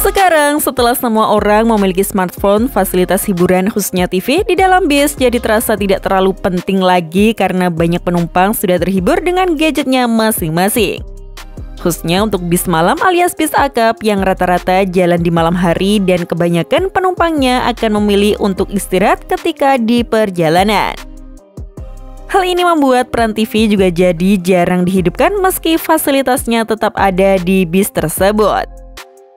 Sekarang, setelah semua orang memiliki smartphone, fasilitas hiburan khususnya TV di dalam bis jadi terasa tidak terlalu penting lagi karena banyak penumpang sudah terhibur dengan gadgetnya masing-masing. Khususnya untuk bis malam alias bis akap yang rata-rata jalan di malam hari dan kebanyakan penumpangnya akan memilih untuk istirahat ketika di perjalanan. Hal ini membuat peran TV juga jadi jarang dihidupkan meski fasilitasnya tetap ada di bis tersebut.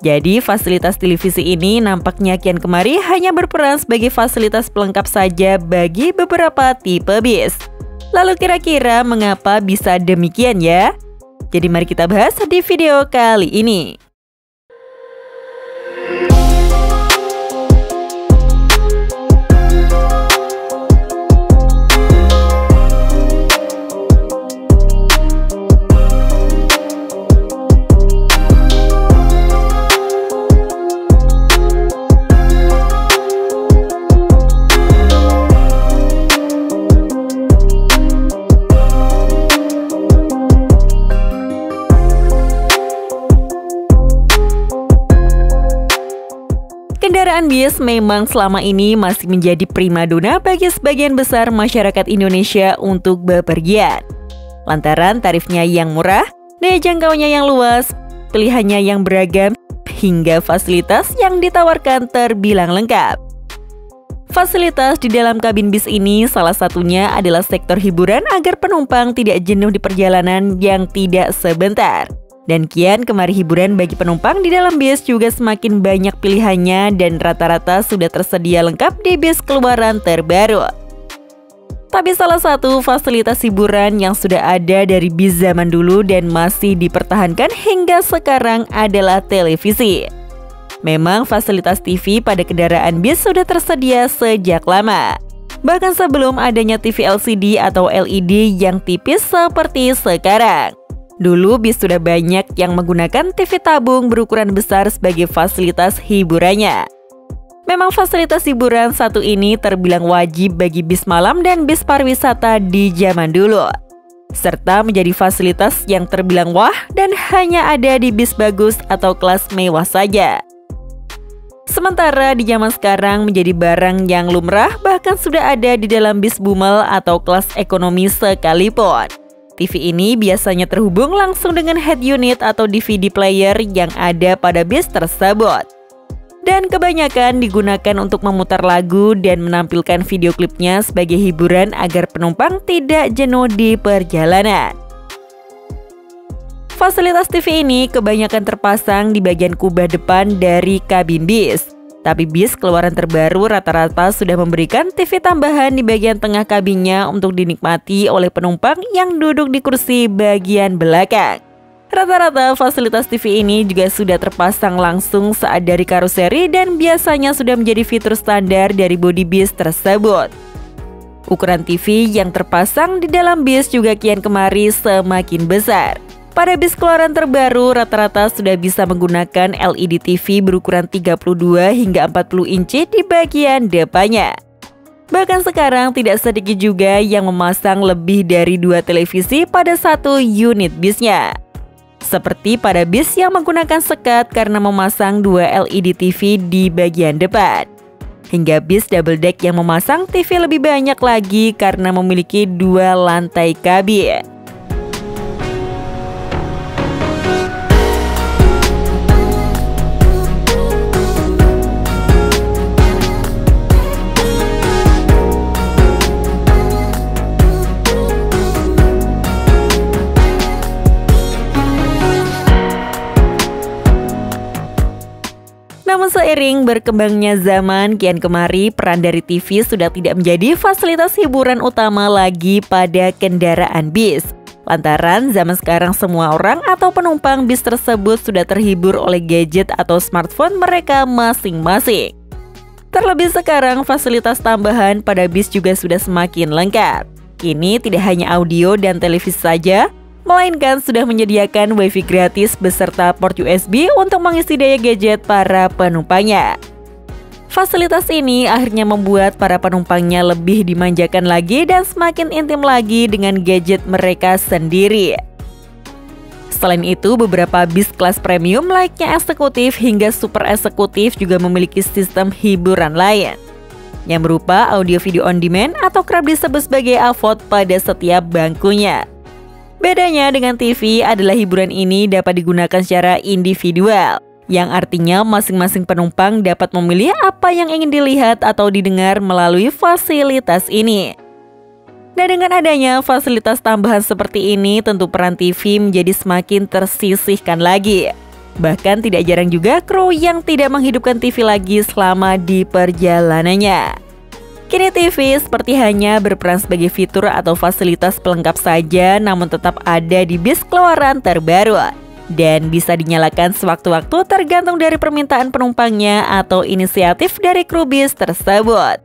Jadi fasilitas televisi ini nampaknya kian kemari hanya berperan sebagai fasilitas pelengkap saja bagi beberapa tipe bis. Lalu kira-kira mengapa bisa demikian ya? Jadi mari kita bahas di video kali ini. Kendaraan bis memang selama ini masih menjadi primadona bagi sebagian besar masyarakat Indonesia untuk bepergian. Lantaran tarifnya yang murah, daya jangkaunya yang luas, pilihannya yang beragam, hingga fasilitas yang ditawarkan terbilang lengkap. Fasilitas di dalam kabin bis ini salah satunya adalah sektor hiburan agar penumpang tidak jenuh di perjalanan yang tidak sebentar. Dan kian kemari hiburan bagi penumpang di dalam bis juga semakin banyak pilihannya dan rata-rata sudah tersedia lengkap di bis keluaran terbaru. Tapi salah satu fasilitas hiburan yang sudah ada dari bis zaman dulu dan masih dipertahankan hingga sekarang adalah televisi. Memang fasilitas TV pada kendaraan bis sudah tersedia sejak lama. Bahkan sebelum adanya TV LCD atau LED yang tipis seperti sekarang. Dulu bis sudah banyak yang menggunakan TV tabung berukuran besar sebagai fasilitas hiburannya. Memang fasilitas hiburan satu ini terbilang wajib bagi bis malam dan bis pariwisata di zaman dulu. Serta menjadi fasilitas yang terbilang wah dan hanya ada di bis bagus atau kelas mewah saja. Sementara di zaman sekarang menjadi barang yang lumrah bahkan sudah ada di dalam bis bumel atau kelas ekonomi sekalipun. TV ini biasanya terhubung langsung dengan head unit atau DVD player yang ada pada bis tersebut. Dan kebanyakan digunakan untuk memutar lagu dan menampilkan video klipnya sebagai hiburan agar penumpang tidak jenuh di perjalanan. Fasilitas TV ini kebanyakan terpasang di bagian kubah depan dari kabin bis. Tapi bis keluaran terbaru rata-rata sudah memberikan TV tambahan di bagian tengah kabinnya untuk dinikmati oleh penumpang yang duduk di kursi bagian belakang. Rata-rata fasilitas TV ini juga sudah terpasang langsung saat dari karoseri dan biasanya sudah menjadi fitur standar dari bodi bis tersebut. Ukuran TV yang terpasang di dalam bis juga kian kemari semakin besar. Pada bis keluaran terbaru, rata-rata sudah bisa menggunakan LED TV berukuran 32 hingga 40 inci di bagian depannya. Bahkan sekarang tidak sedikit juga yang memasang lebih dari 2 televisi pada satu unit bisnya. Seperti pada bis yang menggunakan sekat karena memasang 2 LED TV di bagian depan. Hingga bis double deck yang memasang TV lebih banyak lagi karena memiliki 2 lantai kabin. Namun seiring berkembangnya zaman, kian kemari peran dari TV sudah tidak menjadi fasilitas hiburan utama lagi pada kendaraan bis. Lantaran zaman sekarang semua orang atau penumpang bis tersebut sudah terhibur oleh gadget atau smartphone mereka masing-masing. Terlebih sekarang fasilitas tambahan pada bis juga sudah semakin lengkap. Kini tidak hanya audio dan televisi saja, melainkan sudah menyediakan WiFi gratis beserta port USB untuk mengisi daya gadget para penumpangnya. Fasilitas ini akhirnya membuat para penumpangnya lebih dimanjakan lagi dan semakin intim lagi dengan gadget mereka sendiri. Selain itu, beberapa bis kelas premium layaknya eksekutif hingga super eksekutif juga memiliki sistem hiburan lain, yang berupa audio video on demand atau kerap disebut sebagai AVOD pada setiap bangkunya. Bedanya dengan TV adalah hiburan ini dapat digunakan secara individual, yang artinya masing-masing penumpang dapat memilih apa yang ingin dilihat atau didengar melalui fasilitas ini. Dan dengan adanya fasilitas tambahan seperti ini, tentu peran TV menjadi semakin tersisihkan lagi. Bahkan tidak jarang juga kru yang tidak menghidupkan TV lagi selama di perjalanannya. Kini TV seperti hanya berperan sebagai fitur atau fasilitas pelengkap saja, namun tetap ada di bis keluaran terbaru. Dan bisa dinyalakan sewaktu-waktu tergantung dari permintaan penumpangnya atau inisiatif dari kru bis tersebut.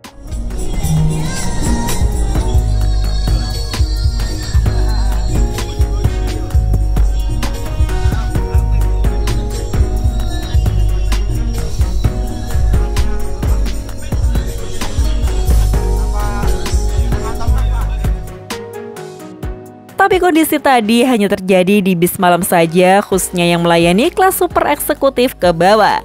Tapi kondisi tadi hanya terjadi di bis malam saja, khususnya yang melayani kelas super eksekutif ke bawah.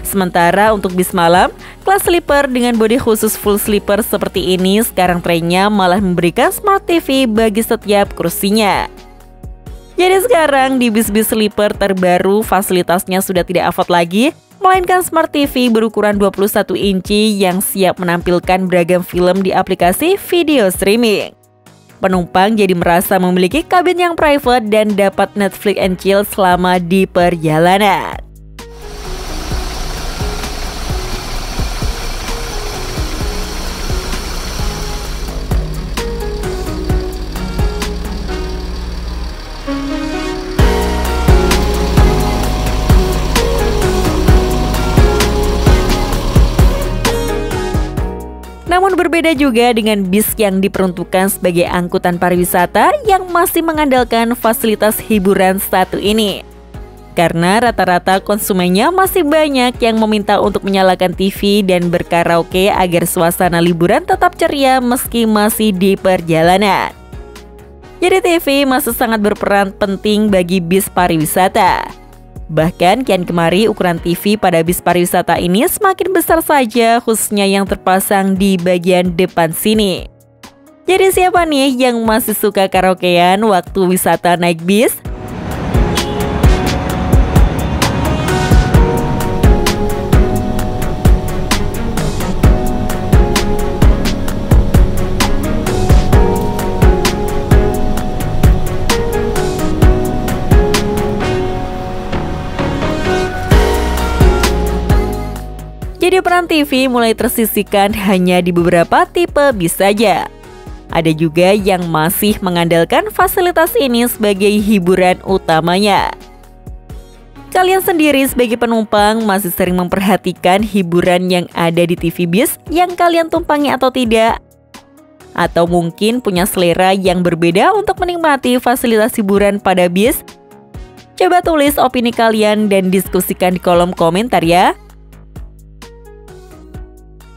Sementara untuk bis malam, kelas sleeper dengan bodi khusus full sleeper seperti ini sekarang trennya malah memberikan smart TV bagi setiap kursinya. Jadi sekarang di bis-bis sleeper terbaru fasilitasnya sudah tidak AVOD lagi, melainkan smart TV berukuran 21 inci yang siap menampilkan beragam film di aplikasi video streaming. Penumpang jadi merasa memiliki kabin yang private dan dapat Netflix and chill selama di perjalanan. Namun berbeda juga dengan bis yang diperuntukkan sebagai angkutan pariwisata yang masih mengandalkan fasilitas hiburan satu ini. Karena rata-rata konsumennya masih banyak yang meminta untuk menyalakan TV dan berkaraoke agar suasana liburan tetap ceria meski masih di perjalanan. Jadi TV masih sangat berperan penting bagi bis pariwisata. Bahkan kian kemari ukuran TV pada bis pariwisata ini semakin besar saja, khususnya yang terpasang di bagian depan sini. Jadi siapa nih yang masih suka karaokean waktu wisata naik bis? Jadi peran TV mulai tersisihkan hanya di beberapa tipe bis saja. Ada juga yang masih mengandalkan fasilitas ini sebagai hiburan utamanya. Kalian sendiri sebagai penumpang masih sering memperhatikan hiburan yang ada di TV bis yang kalian tumpangi atau tidak? Atau mungkin punya selera yang berbeda untuk menikmati fasilitas hiburan pada bis? Coba tulis opini kalian dan diskusikan di kolom komentar ya.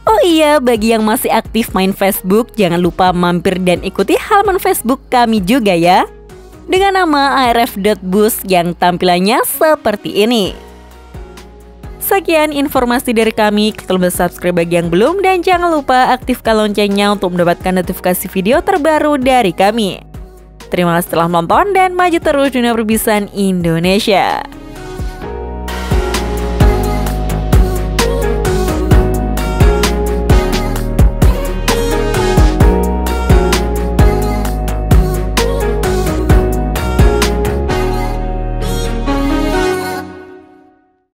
Oh iya, bagi yang masih aktif main Facebook, jangan lupa mampir dan ikuti halaman Facebook kami juga ya, dengan nama arf.bus yang tampilannya seperti ini. Sekian informasi dari kami, klik tombol subscribe bagi yang belum, dan jangan lupa aktifkan loncengnya untuk mendapatkan notifikasi video terbaru dari kami. Terima kasih telah menonton dan maju terus dunia perbisan Indonesia.